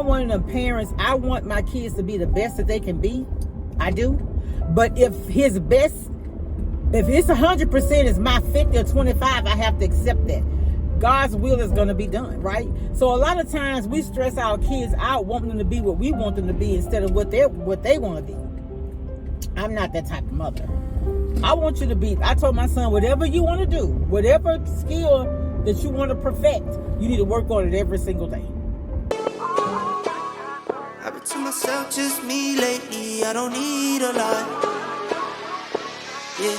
am one of the parents. I want my kids to be the best that they can be. I do. But if his best, if it's 100% is my 50 or 25, I have to accept that. God's will is going to be done, right? So a lot of times we stress our kids out, wanting them to be what we want them to be instead of what they want to be. I'm not that type of mother. I want you to be, I told my son, whatever you want to do, whatever skill that you want to perfect, you need to work on it every single day. I've been to myself, just me lately. I don't need a lot. Yeah.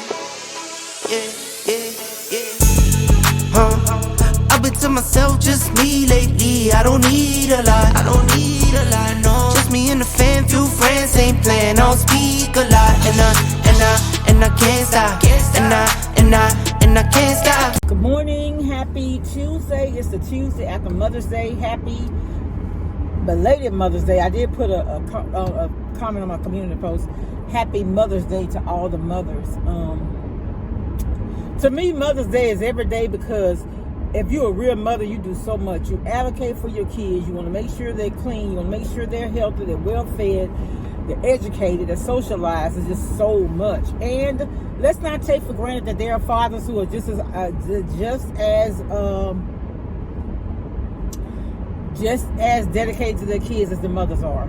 I've been to myself, just me lately. I don't need a lot. No. Just me and the fam, few friends ain't playing. I don't speak a lot, and I can't stop. And I can't stop. Good morning, happy Tuesday. It's the Tuesday after Mother's Day. Happy belated Mother's Day. I did put a comment on my community post. Happy Mother's Day to all the mothers. To me, Mother's Day is every day, because if you're a real mother, you do so much. You advocate for your kids. You want to make sure they're clean. You want to make sure they're healthy, they're well fed, they're educated, they're socialized. It's just so much. And let's not take for granted that there are fathers who are just as dedicated to their kids as the mothers are.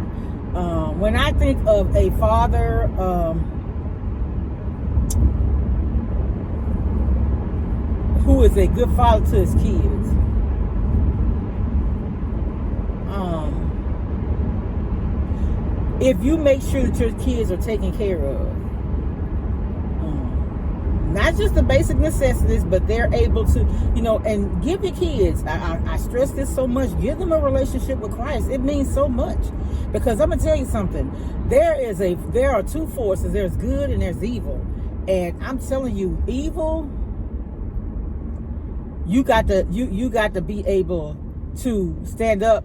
When I think of a father who is a good father to his kids, if you make sure that your kids are taken care of, not just the basic necessities, but they're able to, and give your kids, I stress this so much, give them a relationship with Christ. It means so much, because I'm gonna tell you something. There are two forces. There's good and there's evil, and I'm telling you, evil, you got to be able to stand up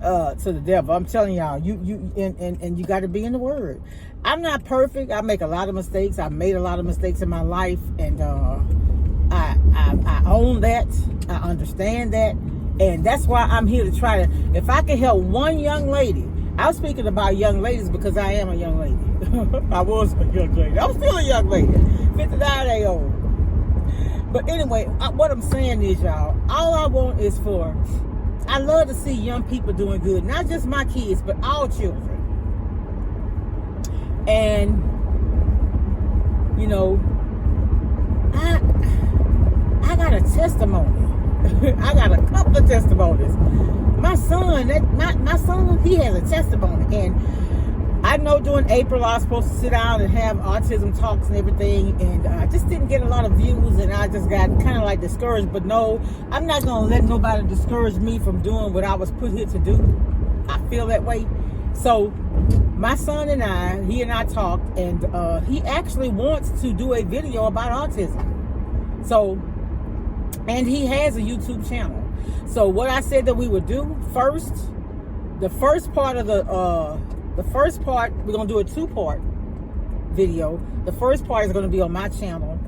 to the devil. I'm telling y'all, and you got to be in the Word. I'm not perfect. I make a lot of mistakes. I made a lot of mistakes in my life, and I own that. I understand that, and that's why I'm here to try to. If I can help one young lady, I was speaking about young ladies because I am a young lady. I was a young lady. I'm still a young lady, 59 days old. But anyway, what I'm saying is, y'all, all I want is I love to see young people doing good. Not just my kids, but all children. And, I got a testimony. I got a couple of testimonies. My son, he has a testimony. And I know during April I was supposed to sit down and have autism talks and everything, and I just didn't get a lot of views, and I just got kind of like discouraged. But no, I'm not going to let nobody discourage me from doing what I was put here to do. I feel that way. So my son and he and I talked, and he actually wants to do a video about autism. So, and he has a YouTube channel. So what I said that we would do first, the first part, we're going to do a 2-part video. The first part is going to be on my channel,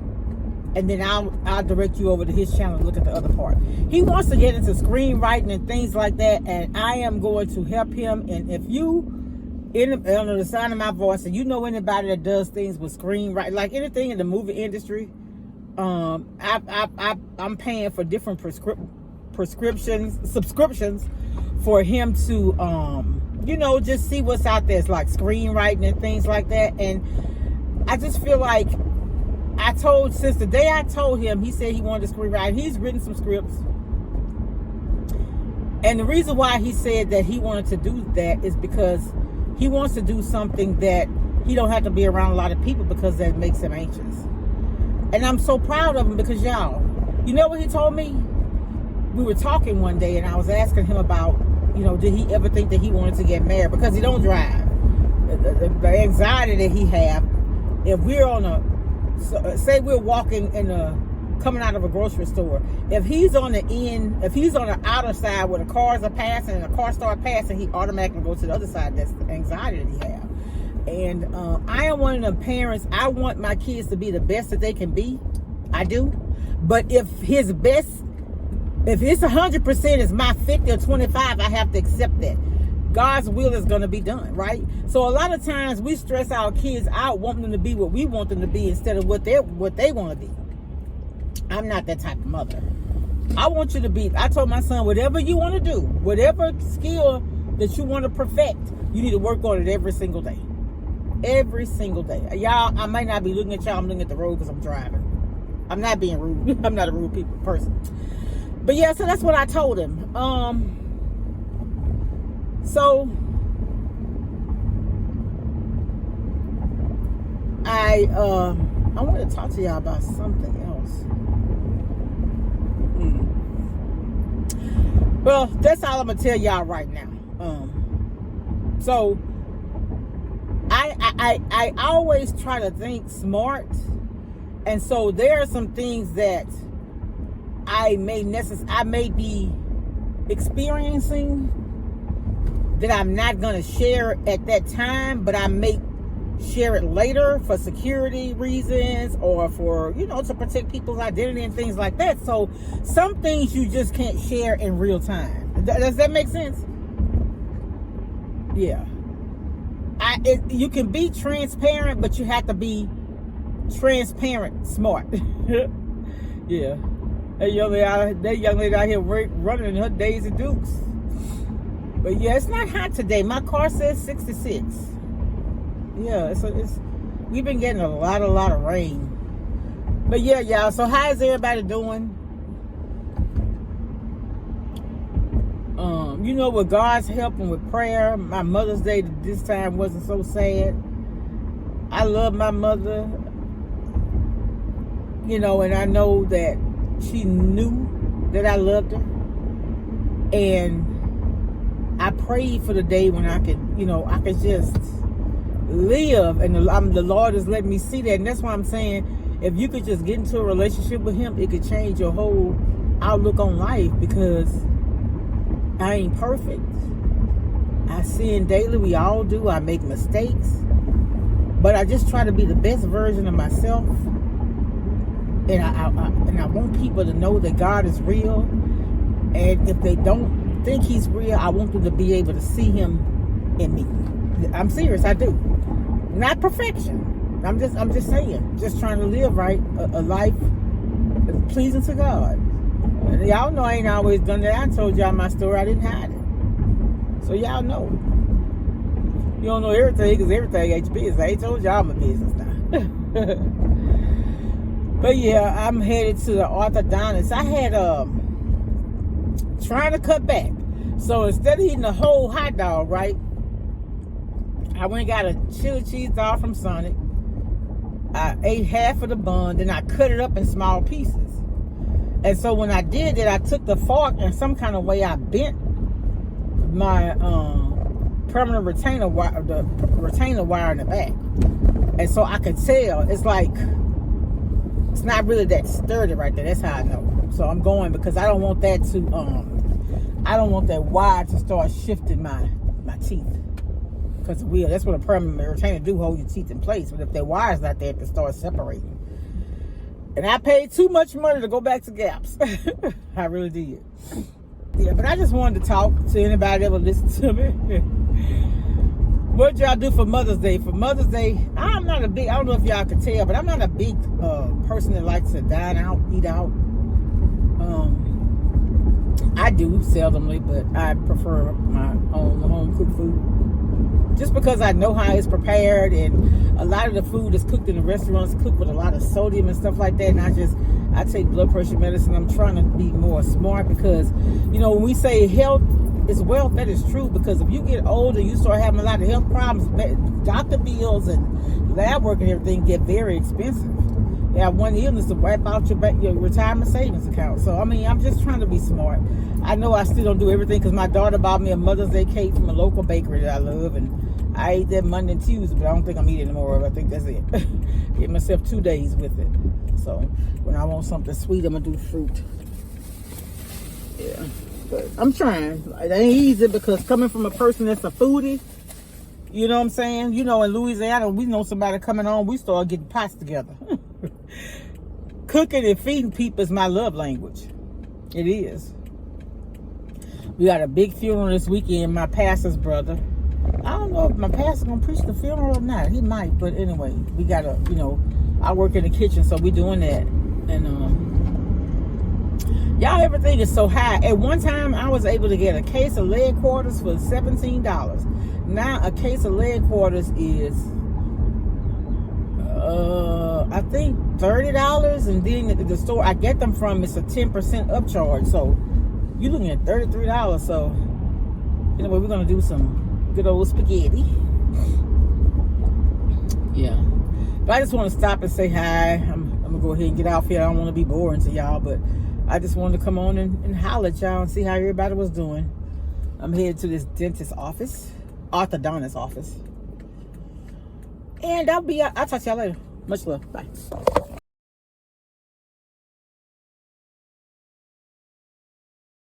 and then I'll direct you over to his channel to look at the other part. He wants to get into screenwriting and things like that, and I am going to help him. And if you, on the sound of my voice, and you know anybody that does things with screenwriting, like anything in the movie industry, I'm paying for different subscriptions for him to just see what's out there. It's like screenwriting and things like that. And I just feel like since the day I told him, he said he wanted to screenwrite. He's written some scripts. And the reason why he said that he wanted to do that is because he wants to do something that he don't have to be around a lot of people, because that makes him anxious. And I'm so proud of him, because y'all, you know what he told me? We were talking one day, and I was asking him about, did he ever think that he wanted to get married? Because he don't drive. The anxiety that he have, if we're say we're walking coming out of a grocery store, if he's on the outer side where the cars are passing and the cars start passing, he automatically goes to the other side. That's the anxiety that he have. And I am one of the parents. I want my kids to be the best that they can be. I do. But if If it's 100%, it's my 50 or 25, I have to accept that. God's will is going to be done, right? So a lot of times we stress our kids out, wanting them to be what we want them to be instead of what they want to be. I'm not that type of mother. I want you to be, I told my son, whatever you want to do, whatever skill that you want to perfect, you need to work on it every single day. Every single day. Y'all, I might not be looking at y'all, I'm looking at the road because I'm driving. I'm not being rude. I'm not a rude person. But yeah, so that's what I told him. So I want to talk to y'all about something else. Well, that's all I'm gonna tell y'all right now. So I always try to think smart, and so there are some things that I may be experiencing that I'm not gonna share at that time, but I may share it later for security reasons or for, to protect people's identity and things like that. So some things you just can't share in real time. Does that make sense? Yeah. You can be transparent, but you have to be transparent smart. Yeah. That young lady out here running in her Daisy Dukes. But yeah, it's not hot today. My car says 66. Yeah, we've been getting a lot of rain. But yeah, y'all, so how is everybody doing? With God's help and with prayer, my Mother's Day this time wasn't so sad. I love my mother, and I know that she knew that I loved her. And I prayed for the day when I could just live, and the Lord has let me see that. And that's why I'm saying, if you could just get into a relationship with him, it could change your whole outlook on life, because I ain't perfect. I sin daily. We all do. I make mistakes, but I just try to be the best version of myself. And I want people to know that God is real, and if they don't think he's real, I want them to be able to see him in me. I'm serious. I do. Not perfection. I'm just saying. Just trying to live right, a life pleasing to God. And y'all know I ain't always done that. I told y'all my story. I didn't hide it. So y'all know. You don't know everything because everything ain't your business. I ain't told y'all my business now. But yeah, I'm headed to the orthodontist. I had trying to cut back. So instead of eating a whole hot dog, right, I went and got a chili cheese dog from Sonic. I ate half of the bun, then I cut it up in small pieces. And so when I did that, I took the fork and some kind of way I bent my permanent retainer wire, the retainer wire in the back. And so I could tell, it's not really that sturdy right there. That's how I know. So I'm going because I don't want that wire to start shifting my teeth. Because that's what a permanent retainer do, hold your teeth in place. But if that wire's not there, it can start separating. And I paid too much money to go back to Gaps. I really did. Yeah, but I just wanted to talk to anybody that ever listen to me. What y'all do for Mother's Day? For Mother's Day, I don't know if y'all can tell, but I'm not a big person that likes to dine out, eat out. I do seldomly, but I prefer my own home cooked food. Just because I know how it's prepared, and a lot of the food that's cooked in the restaurants cooked with a lot of sodium and stuff like that. And I take blood pressure medicine. I'm trying to be more smart because, when we say health is wealth, that is true. Because if you get older, you start having a lot of health problems. Doctor bills and lab work and everything get very expensive. You have one illness to wipe out your retirement savings account. So, I'm just trying to be smart. I know I still don't do everything because my daughter bought me a Mother's Day cake from a local bakery that I love, and I ate that Monday and Tuesday, but I don't think I'm eating anymore. I think that's it. Give myself 2 days with it. So when I want something sweet, I'm going to do fruit. Yeah. But I'm trying. It ain't easy because coming from a person that's a foodie, you know what I'm saying? In Louisiana, we know somebody coming on, we start getting pots together. Cooking and feeding people is my love language. It is. We got a big funeral this weekend. My pastor's brother. I don't know if my pastor's gonna preach the funeral or not. He might, but anyway, we gotta, you know, I work in the kitchen, so we doing that. And y'all, everything is so high. At one time, I was able to get a case of leg quarters for $17. Now a case of leg quarters is I think $30, and then at the store I get them from, it's a 10% upcharge, so you're looking at $33. So anyway, we're gonna do some good old spaghetti. Yeah, but I just want to stop and say hi. I'm gonna go ahead and get off here. I don't want to be boring to y'all, but I just wanted to come on and holler at y'all and see how everybody was doing. I'm headed to this dentist office, orthodontist office. And I'll talk to y'all later. Much love. Bye.